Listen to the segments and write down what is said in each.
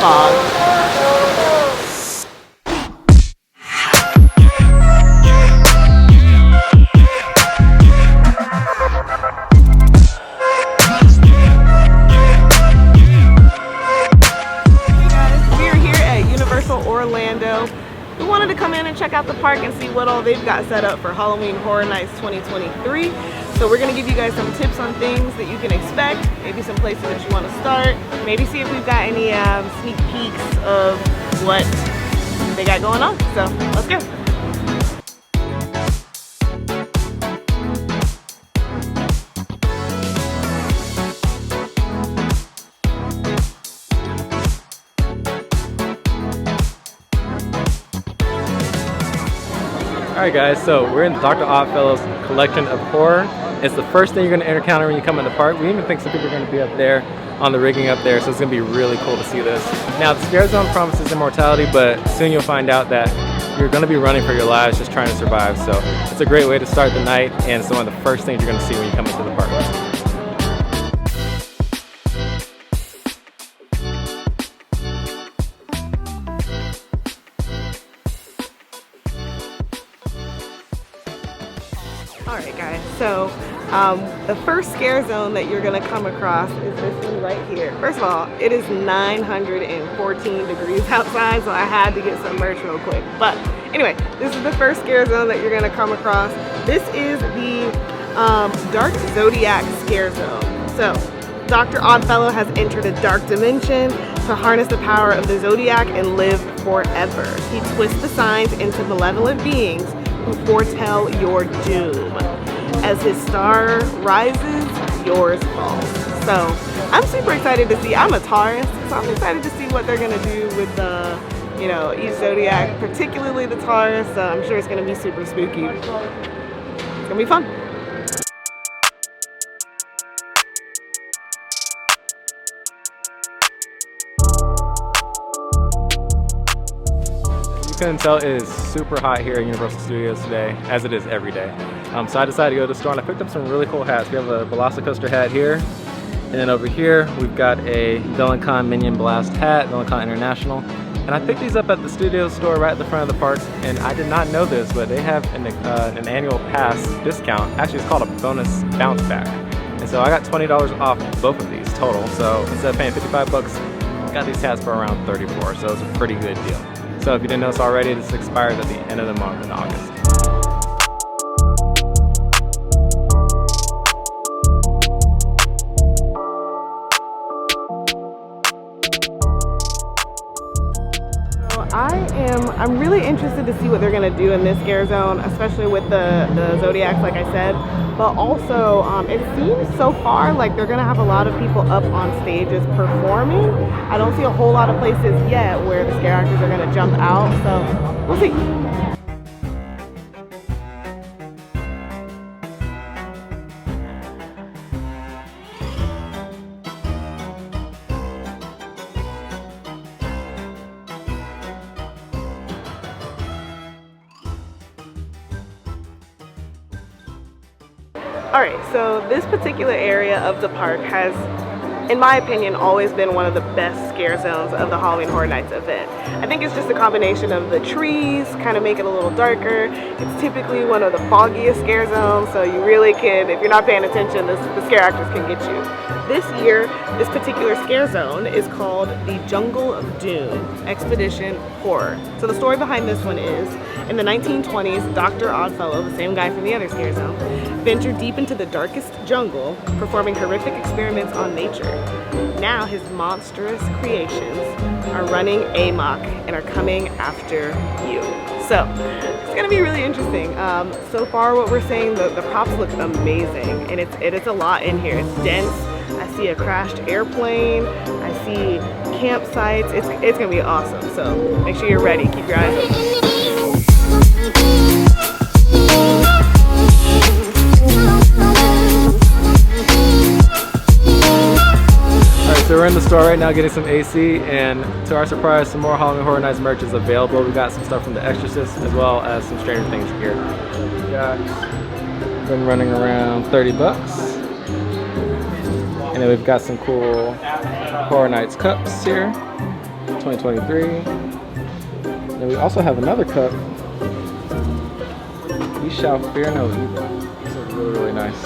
fog. Orlando. We wanted to come in and check out the park and see what all they've got set up for Halloween Horror Nights 2023. So we're going to give you guys some tips on things that you can expect, maybe some places that you want to start, maybe see if we've got any sneak peeks of what they got going on. So let's go. Alright guys, so we're in Dr. Oddfellow's collection of horror. It's the first thing you're going to encounter when you come in the park. We even think some people are going to be up there on the rigging up there, so it's going to be really cool to see this. Now the scare zone promises immortality, but soon you'll find out that you're going to be running for your lives just trying to survive. So it's a great way to start the night, and it's one of the first things you're going to see when you come into the park. Alright guys, so the first scare zone that you're going to come across is this one right here. First of all, it is 914 degrees outside, so I had to get some merch real quick. But anyway, this is the first scare zone that you're going to come across. This is the Dark Zodiac Scare Zone. So, Dr. Oddfellow has entered a dark dimension to harness the power of the Zodiac and live forever. He twists the signs into malevolent beings who foretell your doom. As his star rises, yours falls. So I'm super excited to see. I'm a Taurus, so I'm excited to see what they're gonna do with the, you know, each zodiac, particularly the Taurus. So I'm sure it's gonna be super spooky. It's gonna be fun. You couldn't tell, it is super hot here at Universal Studios today, as it is every day. So I decided to go to the store and I picked up some really cool hats. We have a Velocicoaster hat here, and then over here we've got a VillainCon Minion Blast hat, VillainCon International. And I picked these up at the studio store right at the front of the park, and I did not know this, but they have an annual pass discount. Actually, it's called a bonus bounce back. And so I got $20 off both of these total. So instead of paying 55 bucks, I got these hats for around 34, so it's a pretty good deal. So if you didn't know this already, this expires at the end of the month in August. I'm really interested to see what they're going to do in this scare zone, especially with the Zodiacs, like I said. But also, it seems so far like they're going to have a lot of people up on stages performing. I don't see a whole lot of places yet where the scare actors are going to jump out, so we'll see. Alright, so this particular area of the park has, in my opinion, always been one of the best scare zones of the Halloween Horror Nights event. I think it's just a combination of the trees, kind of make it a little darker. It's typically one of the foggiest scare zones, so you really can, if you're not paying attention, the scare actors can get you. This year, this particular scare zone is called the Jungle of Doom Expedition Horror. So the story behind this one is, in the 1920s, Dr. Oddfellow, the same guy from the other scare zone, ventured deep into the darkest jungle, performing horrific experiments on nature. Now his monstrous creations are running amok and are coming after you. So it's gonna be really interesting. So far what we're seeing, the props look amazing, and it's a lot in here. It's dense. I see a crashed airplane. I see campsites. It's gonna be awesome. So make sure you're ready. Keep your eyes open. So we're in the store right now getting some AC, and to our surprise, some more Halloween Horror Nights merch is available. We got some stuff from The Exorcist as well as some Stranger Things gear. We got been running around 30 bucks. And then we've got some cool Horror Nights cups here. 2023. Then we also have another cup. We shall fear no evil. This is really, really nice.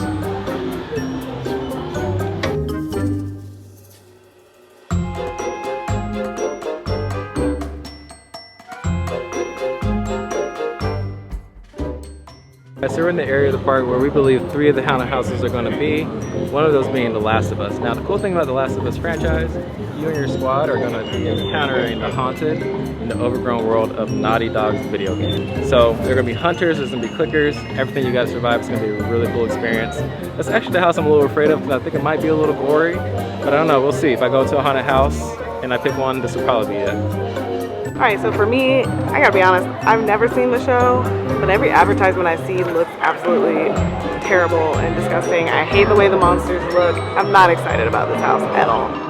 So we're in the area of the park where we believe 3 of the haunted houses are going to be, one of those being The Last of Us. Now the cool thing about The Last of Us franchise, you and your squad are going to be encountering the haunted and the overgrown world of Naughty Dog's video game. So there are going to be hunters, there's going to be clickers, everything you got to survive. It's going to be a really cool experience. That's actually the house I'm a little afraid of because I think it might be a little gory, but I don't know, we'll see. If I go to a haunted house and I pick one, this will probably be it. Alright, so for me, I gotta be honest, I've never seen the show, but every advertisement I see looks absolutely terrible and disgusting. I hate the way the monsters look. I'm not excited about this house at all.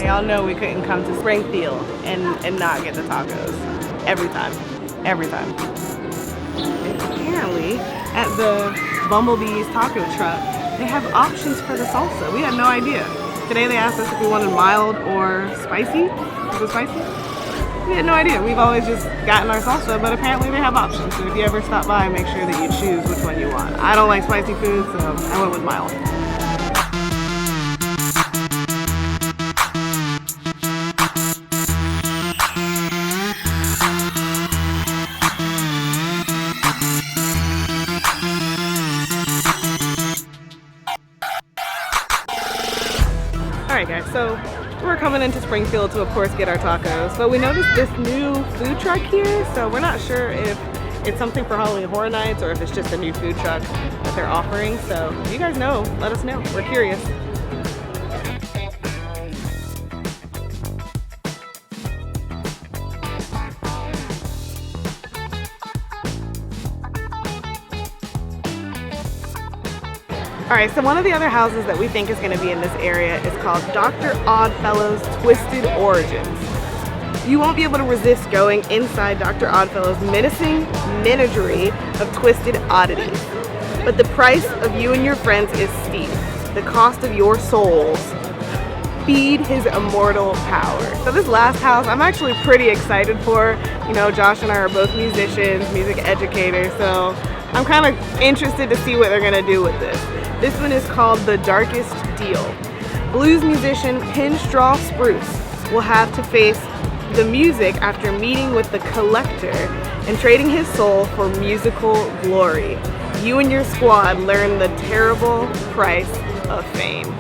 Y'all know we couldn't come to Springfield and not get the tacos. Every time. Every time. And apparently, at the Bumblebee's taco truck, they have options for the salsa. We had no idea. Today they asked us if we wanted mild or spicy. Was it spicy? We had no idea. We've always just gotten our salsa, but apparently they have options. So if you ever stop by, make sure that you choose which one you want. I don't like spicy food, so I went with mild. Alright guys, so we're coming into Springfield to of course get our tacos, but we noticed this new food truck here, so we're not sure if it's something for Halloween Horror Nights or if it's just a new food truck that they're offering. So if you guys know, let us know. We're curious. Alright, so one of the other houses that we think is going to be in this area is called Dr. Oddfellow's Twisted Origins. You won't be able to resist going inside Dr. Oddfellow's menacing menagerie of twisted oddities. But the price of you and your friends is steep. The cost of your souls. Feed his immortal power. So this last house, I'm actually pretty excited for. You know, Josh and I are both musicians, music educators, so I'm kind of interested to see what they're going to do with this. This one is called The Darkest Deal. Blues musician Pinstraw Spruce will have to face the music after meeting with the collector and trading his soul for musical glory. You and your squad learn the terrible price of fame.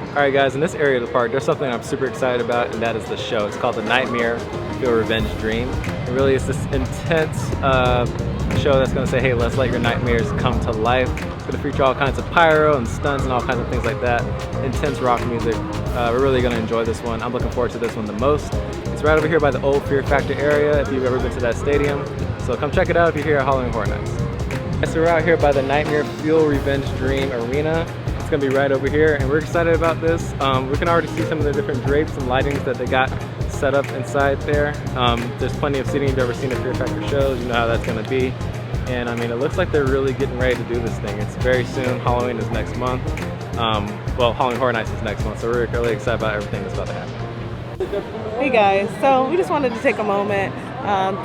Alright guys, in this area of the park, there's something I'm super excited about, and that is the show. It's called The Nightmare Feel Revenge Dream. It really is this intense show that's going to say, hey, let's let your nightmares come to life. It's going to feature all kinds of pyro and stunts and all kinds of things like that. Intense rock music. We're really going to enjoy this one. I'm looking forward to this one the most. It's right over here by the old Fear Factor area if you've ever been to that stadium. So come check it out if you're here at Halloween Horror Nights. So we're out here by the Nightmare Fuel Revenge Dream Arena. It's gonna be right over here, and we're excited about this. We can already see some of the different drapes and lightings that they got set up inside there. There's plenty of seating. If you've ever seen a Fear Factor shows, you know how that's gonna be. And I mean, it looks like they're really getting ready to do this thing. It's very soon. Halloween is next month. Well, Halloween Horror Nights is next month, so we're really excited about everything that's about to happen. Hey guys, so we just wanted to take a moment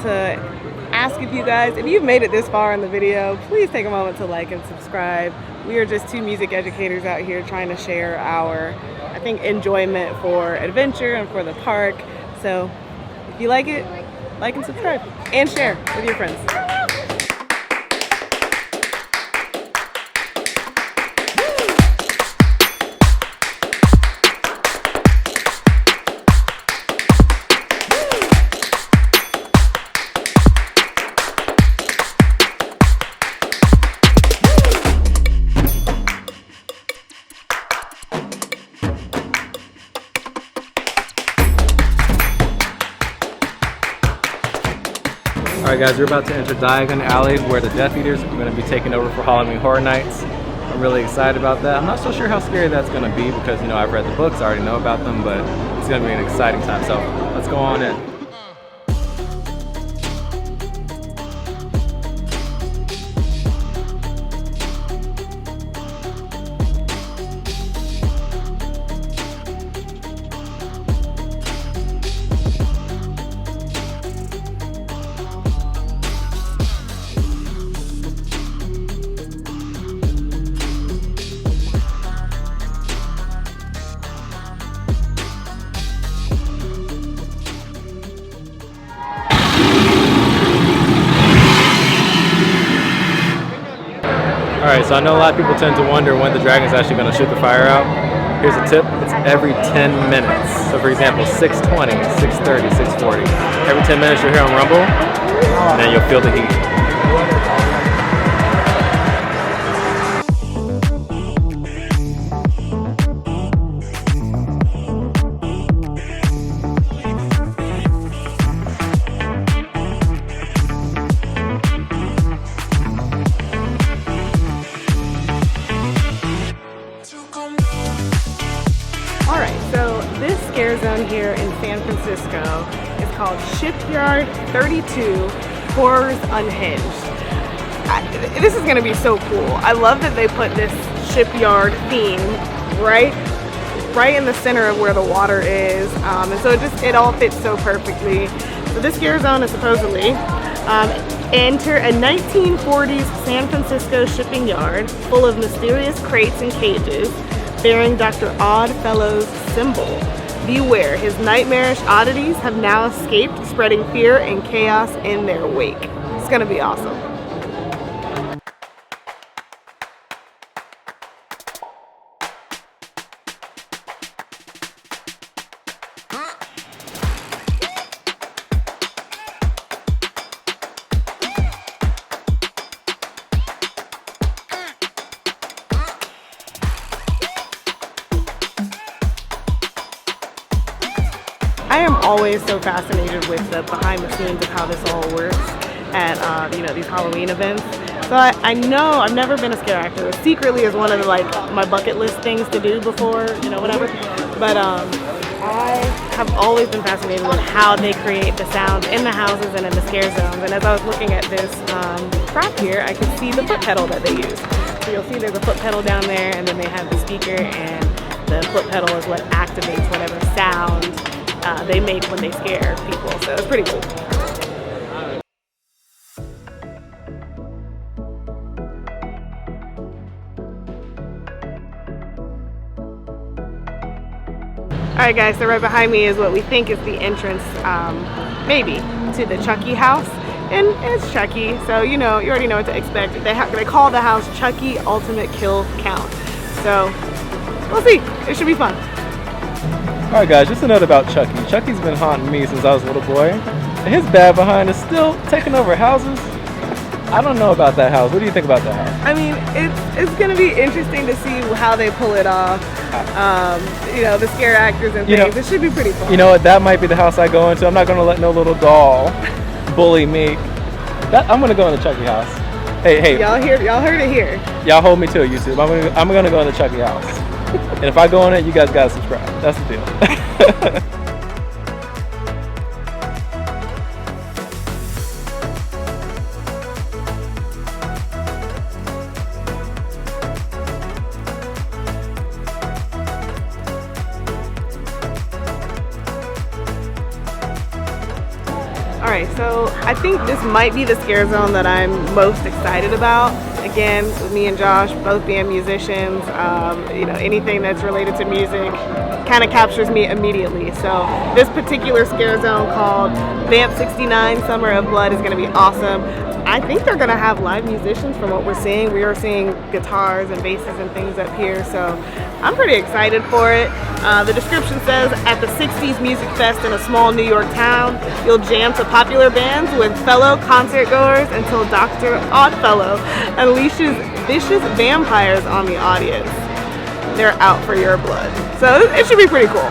to ask if you've made it this far in the video, please take a moment to like and subscribe. We are just two music educators out here trying to share our, I think, enjoyment for adventure and for the park. So if you like it, like and subscribe and share with your friends. Alright guys, we're about to enter Diagon Alley where the Death Eaters are going to be taking over for Halloween Horror Nights. I'm really excited about that. I'm not so sure how scary that's going to be because, you know, I've read the books, I already know about them, but it's going to be an exciting time. So let's go on in. Alright, so I know a lot of people tend to wonder when the dragon's actually going to shoot the fire out. Here's a tip, it's every 10 minutes. So for example, 6:20, 6:30, 6:40. Every 10 minutes you'll hear them rumble, and then you'll feel the heat. This scare zone here in San Francisco is called Shipyard 32 Horrors Unhinged. This is going to be so cool. I love that they put this shipyard theme right in the center of where the water is, and so it all fits so perfectly. So this scare zone is supposedly enter a 1940s San Francisco shipping yard full of mysterious crates and cages bearing Dr. Oddfellow's symbol. Beware, his nightmarish oddities have now escaped, spreading fear and chaos in their wake. It's gonna be awesome. I am always so fascinated with the behind the scenes of how this all works at these Halloween events. So I know I've never been a scare actor. It secretly is one of the, my bucket list things to do before, whatever. But I have always been fascinated with how they create the sounds in the houses and in the scare zones. And as I was looking at this prop here, I could see the foot pedal that they use. So you'll see there's a foot pedal down there, and then they have the speaker, and the foot pedal is what activates whatever sound they make when they scare people, so it's pretty cool. Alright guys, so right behind me is what we think is the entrance, maybe, to the Chucky house. And it's Chucky, so you already know what to expect. They call the house Chucky Ultimate Kill Count. So, we'll see. It should be fun. Alright guys, just a note about Chucky. Chucky's been haunting me since I was a little boy. And his bad behind is still taking over houses. I don't know about that house. What do you think about that house? I mean, it's going to be interesting to see how they pull it off. The scare actors and things. It should be pretty fun. You know what? That might be the house I go into. I'm not going to let no little doll bully me. I'm going to go in the Chucky house. Hey. Y'all heard it here. Y'all hold me to it, YouTube. I'm going to go in the Chucky house. And if I go on it, you guys gotta subscribe. That's the deal. Alright, so I think this might be the scare zone that I'm most excited about. Again, with me and Josh both being musicians, anything that's related to music kind of captures me immediately. So this particular scare zone called Vamp 69 Summer of Blood is going to be awesome. I think they're going to have live musicians from what we're seeing. We are seeing guitars and basses and things up here, so I'm pretty excited for it. The description says, at the 60s Music Fest in a small New York town, you'll jam to popular bands with fellow concert goers until Dr. Oddfellow unleashes vicious vampires on the audience. They're out for your blood. So it should be pretty cool.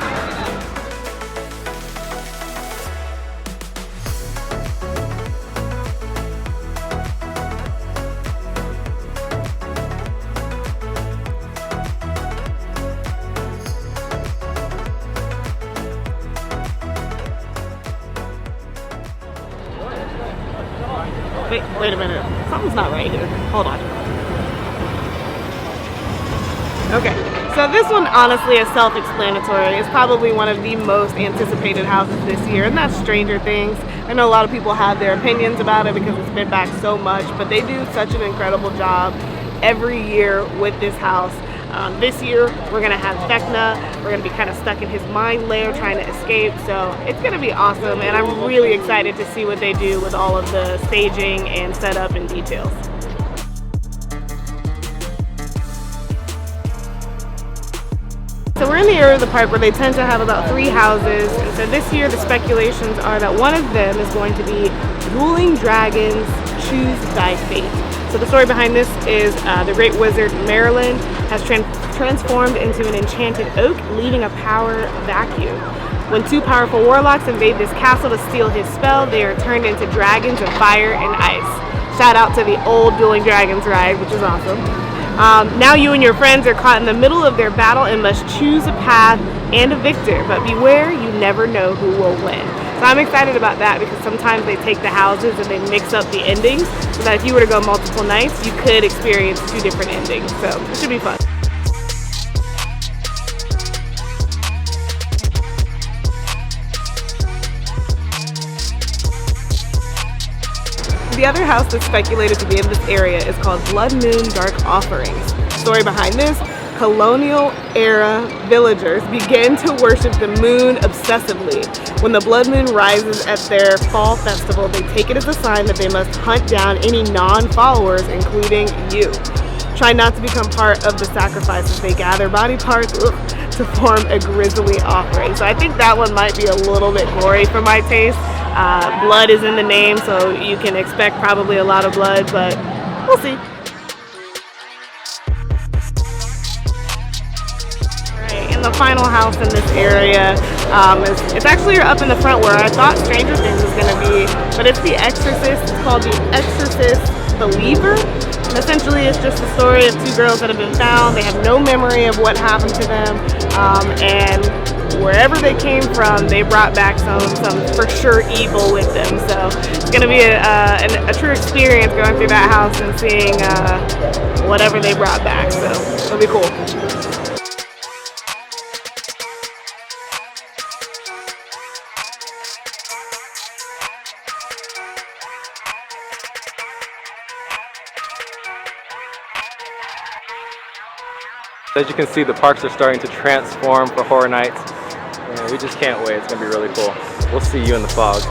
Wait a minute, something's not right here. Hold on. Okay, so this one honestly is self-explanatory. It's probably one of the most anticipated houses this year, and that's Stranger Things. I know a lot of people have their opinions about it because it's been back so much, but they do such an incredible job every year with this house. This year, we're gonna have Vecna. We're gonna be kind of stuck in his mind lair trying to escape, so it's gonna be awesome, and I'm really excited to see what they do with all of the staging and setup and details. So we're in the area of the park where they tend to have about 3 houses, and so this year the speculations are that one of them is going to be Dueling Dragons Choose Thy Fate. So the story behind this is the great wizard Merlin has transformed into an enchanted oak, leaving a power vacuum. When 2 powerful warlocks invade this castle to steal his spell, they are turned into dragons of fire and ice. Shout out to the old Dueling Dragons ride, which is awesome. Now you and your friends are caught in the middle of their battle and must choose a path and a victor, but beware, you never know who will win. So I'm excited about that because sometimes they take the houses and they mix up the endings so that if you were to go multiple nights, you could experience 2 different endings. So it should be fun. The other house that's speculated to be in this area is called Blood Moon Dark Offerings. Story behind this: colonial era villagers began to worship the moon obsessively. When the blood moon rises at their fall festival, they take it as a sign that they must hunt down any non-followers, including you. Try not to become part of the sacrifices. They gather body parts to form a grisly offering. So I think that one might be a little bit gory for my taste. Blood is in the name, so you can expect probably a lot of blood, but we'll see. And the final house in this area it's actually up in the front where I thought Stranger Things was going to be, but it's The Exorcist. It's called The Exorcist Believer. And essentially it's just the story of 2 girls that have been found. They have no memory of what happened to them, and wherever they came from, they brought back some for sure evil with them. So it's going to be a true experience going through that house and seeing whatever they brought back. So it'll be cool. As you can see, the parks are starting to transform for Horror Nights, and we just can't wait. It's going to be really cool. We'll see you in the fog.